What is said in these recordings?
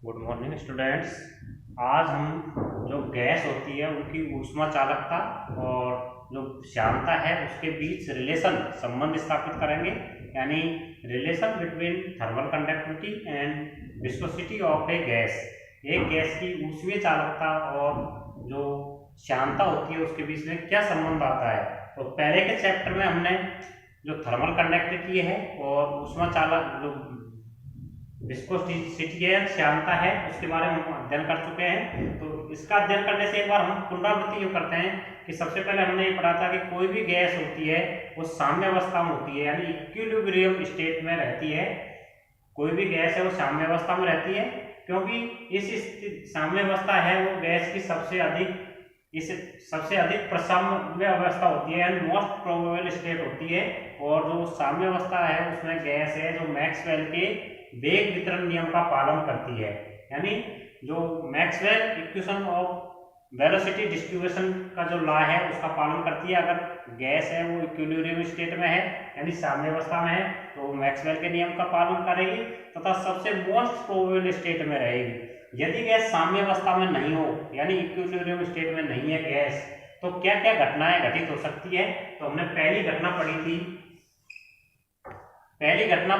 Good morning students. आज हम जो गैस होती है उनकी ऊष्मा चालकता और जो श्यानता है उसके बीच रिलेशन संबंध स्थापित करेंगे, यानी relation between thermal conductivity and viscosity of A gas. एक गैस की ऊष्मीय चालकता और जो श्यानता होती है उसके बीच में क्या संबंध आता है। तो पहले के चैप्टर में हमने जो थर्मल कंडक्टिविटी है और ऊष्मा चालक जो विस्कोसिटी है, श्यानता है, उसके बारे में हम अध्ययन कर चुके हैं। तो इसका अध्ययन करने से एक बार हम पुनरावृत्ति यूँ करते हैं कि सबसे पहले हमने ये पढ़ा था कि कोई भी गैस होती है वो साम्य अवस्था में होती है, यानी इक्विलिब्रियम स्टेट में रहती है। कोई भी गैस है वो साम्य अवस्था में रहती है, क्योंकि इस साम्य अवस्था है वो गैस की सबसे अधिक प्रसाम्य अवस्था होती है, यानी मोस्ट प्रोबेबल स्टेट होती है। और जो साम्य अवस्था है उसमें गैस है जो मैक्सवेल के वेग वितरण नियम का पालन करती है, यानी जो Maxwell equation of velocity distribution का जो लॉ है उसका पालन करती है। अगर गैस है वो इक्विलिब्रियम स्टेट में है यानी साम्य अवस्था में है तो मैक्सवेल के नियम का पालन करेगी तथा सबसे मोस्ट प्रोबेबल स्टेट में रहेगी। यदि गैस साम्य अवस्था में नहीं हो यानी इक्विलिब्रियम स्टेट में नहीं है गैस, तो क्या क्या घटनाएं घटित हो सकती है। तो हमने पहली घटना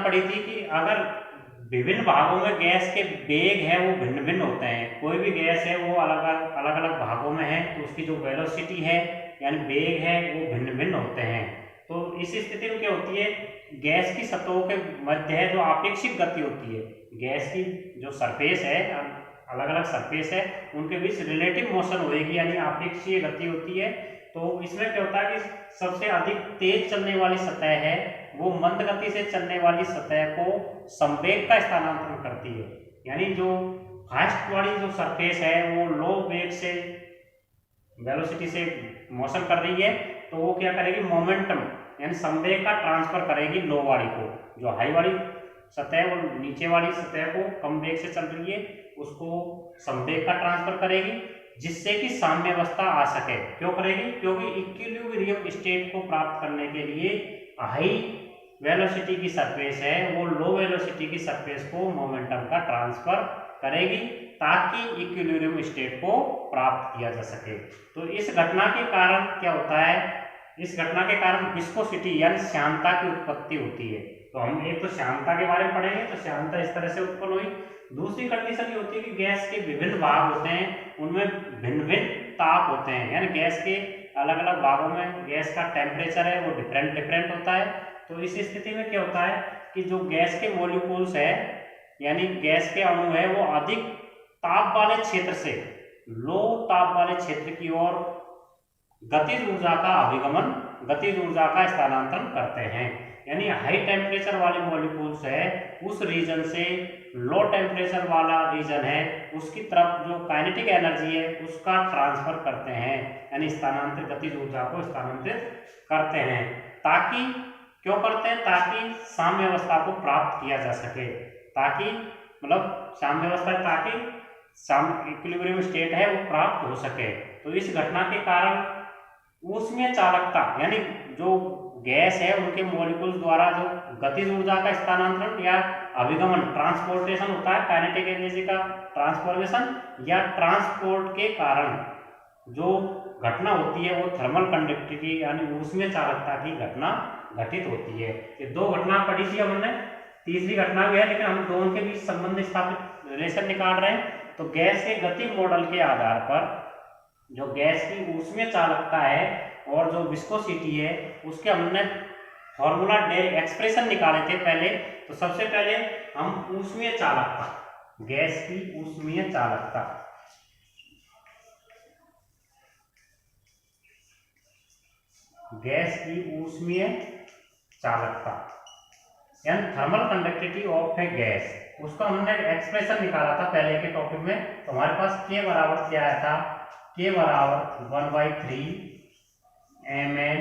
पढ़ी थी कि अगर विभिन्न भागों में गैस के वेग है वो भिन्न भिन्न होते हैं। कोई भी गैस है वो अलग अलग भागों में है तो उसकी जो वेलोसिटी है यानी वेग है वो भिन्न भिन्न होते हैं। तो इस स्थिति में क्या होती है, गैस की सतहों के मध्य है जो आपेक्षिक गति होती है। गैस की जो सरफेस है, अलग अलग सरफेस है, उनके बीच रिलेटिव मोशन होगी यानी आपेक्षीय गति होती है। तो इसमें क्या होता है कि सबसे अधिक तेज चलने वाली सतह है वो मंद गति से चलने वाली सतह को संवेग का स्थानांतरण करती है, यानी जो फास्ट वाली जो सरफेस है वो लो वेग से वेलोसिटी से मोशन कर रही है तो वो क्या करेगी, मोमेंटम यानी संवेग का ट्रांसफर करेगी लो वाली को। जो हाई वाली सतह है वो नीचे वाली सतह को कम वेग से चल रही है उसको संवेग का ट्रांसफर करेगी, जिससे कि साम्य अवस्था आ सके। क्यों करेगी, क्योंकि इक्विलिब्रियम स्टेट को प्राप्त करने के लिए हाई वेलोसिटी की सरफेस है वो लो वेलोसिटी की सरफेस को मोमेंटम का ट्रांसफर करेगी ताकि इक्विलिब्रियम स्टेट को प्राप्त किया जा सके। तो इस घटना के कारण क्या होता है, इस घटना के कारण विस्कोसिटी यानी श्यानता की उत्पत्ति होती है। तो हम एक तो श्यानता के बारे में पढ़ेंगे, तो श्यानता इस तरह से उत्पन्न हुई। दूसरी कंडीशन ये होती है कि गैस के विभिन्न भाग होते हैं उनमें भिन्न भिन्न ताप होते हैं, यानी गैस के अलग अलग भागों में गैस का टेम्परेचर है वो डिफरेंट होता है। तो इस स्थिति में क्या होता है कि जो गैस के मॉलिक्यूल्स है यानी गैस के अणु है वो अधिक ताप वाले क्षेत्र से लो ताप वाले क्षेत्र की ओर गतिज ऊर्जा का अभिगमन, गतिज ऊर्जा का स्थानांतरण करते हैं। यानी हाई टेम्परेचर वाले मॉलिक्यूल्स है उस रीजन से लो टेम्परेचर वाला रीजन है उसकी तरफ जो काइनेटिक एनर्जी है उसका ट्रांसफर करते हैं, यानी स्थानांतरित गतिज ऊर्जा को स्थानांतरित करते हैं। ताकि क्यों करते हैं, ताकि साम्य अवस्था को प्राप्त किया जा सके, ताकि मतलब साम्य अवस्था, ताकि इक्विलिब्रियम स्टेट है वो प्राप्त हो सके। तो इस घटना के कारण ऊष्मीय चालकता यानी जो गैस है उनके मॉलिक्यूल्स द्वारा जो गतिज ऊर्जा का स्थानांतरण या अभिगमन ट्रांसपोर्टेशन होता है, काइनेटिक एनर्जी का ट्रांसफॉर्मेशन या ट्रांसपोर्ट के कारण जो घटना होती है वो थर्मल कंडक्टिविटी यानी ऊष्मीय चालकता की घटना घटित होती है। ये दो घटना पढ़ी थी हमने, तीसरी घटना भी है लेकिन हम दोनों के बीच संबंध स्थापित रिलेशन निकाल रहे हैं। तो गैस के गति मॉडल के आधार पर जो गैस की ऊष्मीय चालकता है और जो विस्कोसिटी है उसके हमने फॉर्मूला एक्सप्रेशन निकाले थे पहले। तो सबसे पहले हम ऊष्मीय चालकता, गैस की ऊष्मीय चालकता, गैस की ऊष्मीय चालकता यानी thermal conductivity of A gas, उसका हमने एक्सप्रेशन निकाला था पहले के टॉपिक में। तो हमारे पास के बराबर क्या आया था, के बराबर 1/3 mn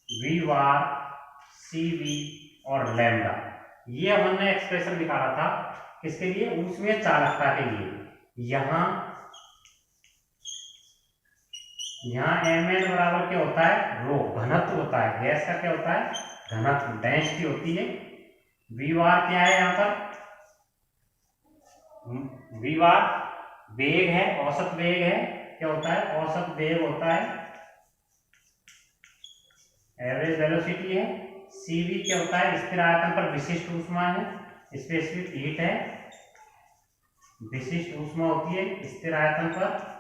v बार cv और लैम्डा, ये हमने एक्सप्रेशन निकाला था किसके लिए, ऊष्मीय चालकता के लिए। यहाँ mn बराबर क्या होता है, रो घनत्व होता है, गैस का क्या होता है, घनत्व डेंसिटी होती है। v बार क्या है यहाँ पर, वी बार वेग है, औसत वेग है, क्या होता है, औसत वेग होता है, एवरेज वेलोसिटी है। सीवी क्या होता है, स्थिर आयतन पर विशिष्ट ऊष्मा है, स्पेसिफिक हीट है, विशिष्ट ऊष्मा होती है स्थिर आयतन पर।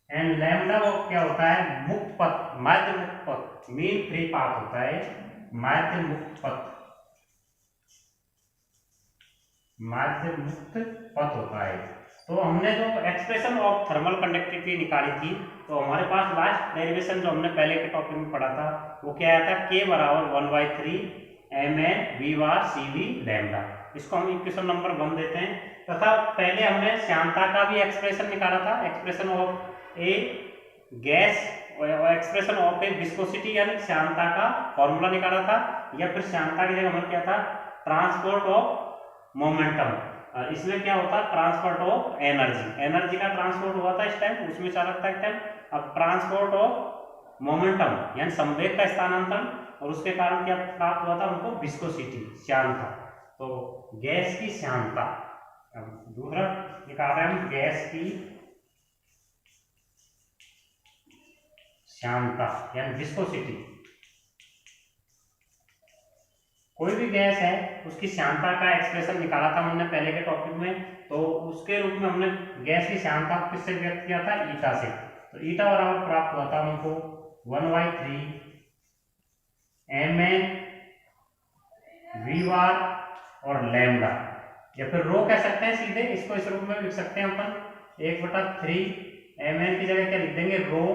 एंड लैम्डा वो क्या होता है, मुक्त पथ, माध्य मुक्त पथ, मीन फ्री पाथ होता है, माध्य मुक्त पथ, माध्य मुक्त पथ होता है। तो हमने जो एक्सप्रेशन ऑफ थर्मल कंडक्टिविटी निकाली थी, तो हमारे पास लास्ट डेरिवेशन जो हमने पहले के टॉपिक में पढ़ा था वो क्या आया था, k बराबर 1/3 mn v बार cv लैम्डा। इसको हम इक्वेशन नंबर 1 देते हैं। तथा पहले हमने श्यानता का भी एक्सप्रेशन निकाला था, एक्सप्रेशन ऑफ ए गैस और एक्सप्रेशन ऑफ ए विस्कोसिटी, यानी श्यानता का फॉर्मूला निकाला था। या फिर श्यानता की जगह हमने क्या था, ट्रांसपोर्ट ऑफ मोमेंटम। इसमें क्या होता है, ट्रांसपोर्ट ऑफ एनर्जी, एनर्जी का ट्रांसपोर्ट हुआ था इस टाइम, उसमें चालक था इस टाइम। अब ट्रांसपोर्ट ऑफ मोमेंटम यानी संवेग का स्थानांतरण, और उसके कारण क्या प्राप्त हुआ था हमको, विस्कोसिटी, श्यानता। तो गैस की श्यानता, दूसरा निकाल रहे हैं हम, गैस की श्यानता यानी विस्कोसिटी। कोई भी गैस है उसकी श्यानता का एक्सप्रेशन निकाला था हमने पहले के टॉपिक में, तो उसके रूप में हमने गैस की श्यानता को किससे व्यक्त किया था, ईटा से। तो ईटा बराबर प्राप्त हुआ था हमको 1/3 mn v बार और लैम्डा, या फिर रो कह सकते हैं सीधे, इसको इस रूप में लिख सकते हैं अपन, 1/3 mn की जगह क्या लिख देंगे, रो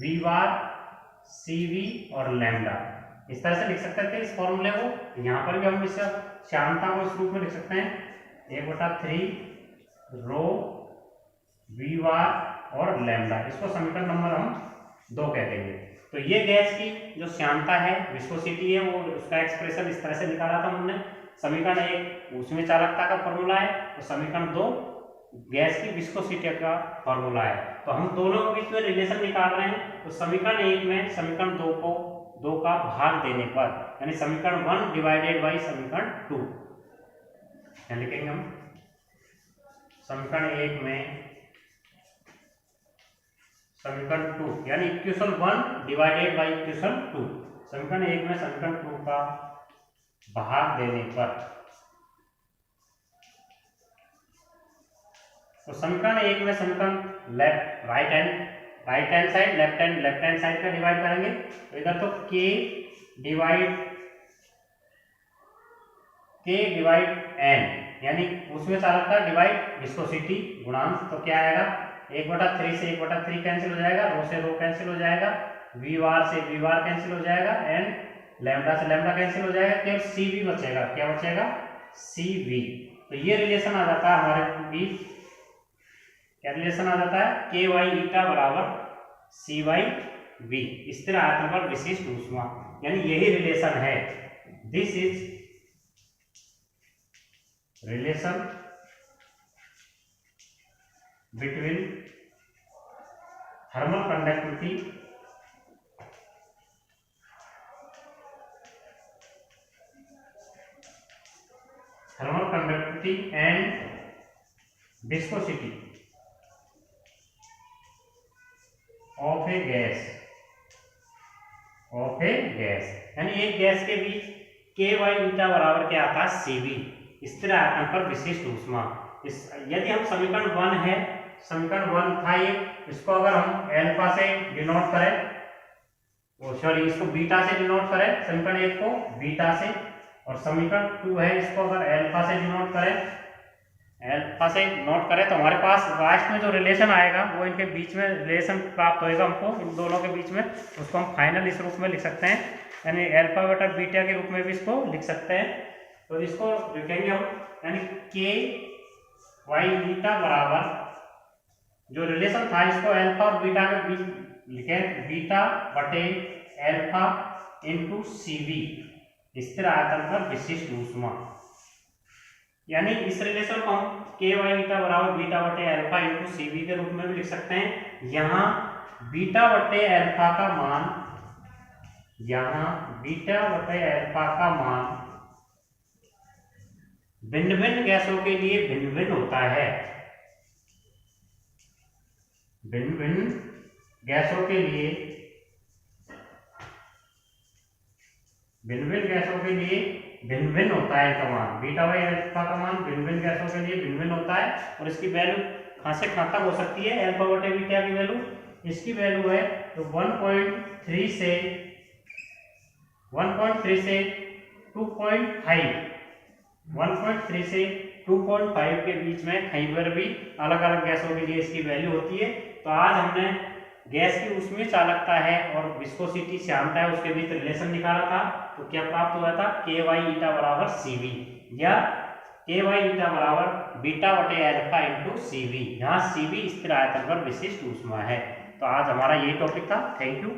v बार cv और लैम्डा, इस तरह से लिख सकते थे इस फॉर्मूले को। यहाँ पर भी हम इस श्यानता को इस रूप में लिख सकते हैं, 1/3 रो वी बार और लैम्डा, इसको समीकरण नंबर हम 2 कह देंगे। तो ये गैस की जो श्यानता है, विस्कोसिटी है, वो उसका एक्सप्रेशन इस तरह से निकाला था हमने। समीकरण 1 उसमें चालकता का फॉर्मूला है, तो समीकरण 2 गैस की विस्कोसिटी का फॉर्मूला है। तो हम दोनों के बीच में रिलेशन निकाल रहे हैं। तो समीकरण 1 में समीकरण 2 को 2 का भाग देने पर, यानी समीकरण 1 डिवाइडेड बाई समीकरण 2, क्या लिखेंगे हम, समीकरण 1 में समीकरण 2 यानी इक्वेशन 1 डिवाइडेड बाई इक्वेशन 2, समीकरण 1 में समीकरण 2 का भाग देने पर, तो समीकरण 1 में समीकरण left right hand side, left hand side का डिवाइड करेंगे, तो इधर तो k डिवाइड n, यानी उसमें चालकता डिवाइड विस्कोसिटी गुणांक, तो क्या आएगा, 1/3 से 1/3 कैंसिल हो जाएगा, रो से रो कैंसिल हो जाएगा, वी बार से वी बार कैंसिल हो जाएगा, एंड लैम्डा से लैम्डा कैंसिल हो जाएगा, केवल cv बचेगा, क्या बचेगा, cv। तो ये रिलेशन आ जाता है हमारे बीच, क्या रिलेशन आ जाता है, k वाई ईटा बराबर c वाई v, स्थिर आयतन पर विशिष्ट ऊष्मा, यानी यही रिलेशन है। This is relation between thermal conductivity and viscosity of A gas, यानी एक गैस के बीच k वाई ईटा बराबर क्या आता है, cv, स्थिर आयतन पर विशिष्ट ऊष्मा। यदि हम समीकरण 1 है, समीकरण 1 था ये, इसको अगर हम अल्फा से डिनोट करें, सॉरी इसको बीटा से डिनोट करें, समीकरण 1 को बीटा से, और समीकरण 2 है इसको अगर अल्फा से डिनोट करें, तो हमारे पास लास्ट में जो रिलेशन आएगा वो इनके बीच में रिलेशन प्राप्त होएगा हमको, इन दोनों के बीच में, उसको हम फाइनल इस रूप में लिख सकते हैं, यानी अल्फा बटा बीटा के रूप में भी इसको लिख सकते हैं। तो इसको लिखेंगे हम, यानी k वाई बीटा बराबर, जो रिलेशन था इसको अल्फा और बीटा के बीच लिखे, बीटा बटे अल्फा इंटू cv, स्थिर आयतन पर विशिष्ट ऊष्मा, यानी इस रिलेशन को हम k वाई बीटा बराबर बीटा बटे अल्फा इंटू cv के रूप में भी लिख सकते हैं। यहाँ बीटा बटे अल्फा का मान, यहाँ बीटा बटे अल्फा का मान भिन्न भिन्न गैसों के लिए भिन्न भिन्न होता है। भिन्न भिन्न गैसों के लिए भिन्न भिन्न गैसों के लिए भिन्न भिन्न होता है इनका मान, बीटा बाई अल्फा का मान भिन्न भिन्न गैसों के लिए भिन्न भिन्न होता है। और इसकी वैल्यू कहाँ से कहाँ तक हो सकती है, अल्फा बटे बीटा की वैल्यू, इसकी वैल्यू है तो 1.3 से 2.5, 1.3 से 2.5 के बीच में कहीं पर भी अलग अलग गैसों के लिए इसकी वैल्यू होती है। तो आज हमने गैस की ऊष्मीय चालकता है और विस्कोसिटी श्यानता है उसके बीच रिलेशन निकाला था। तो क्या प्राप्त हुआ था, के वाई ईटा बराबर CV, या के वाई ईटा बराबर बीटा बटे अल्फा इंटू CV। यहाँ CV स्थिर आयतन पर विशिष्ट ऊष्मा है। तो आज हमारा यही टॉपिक था। Thank you.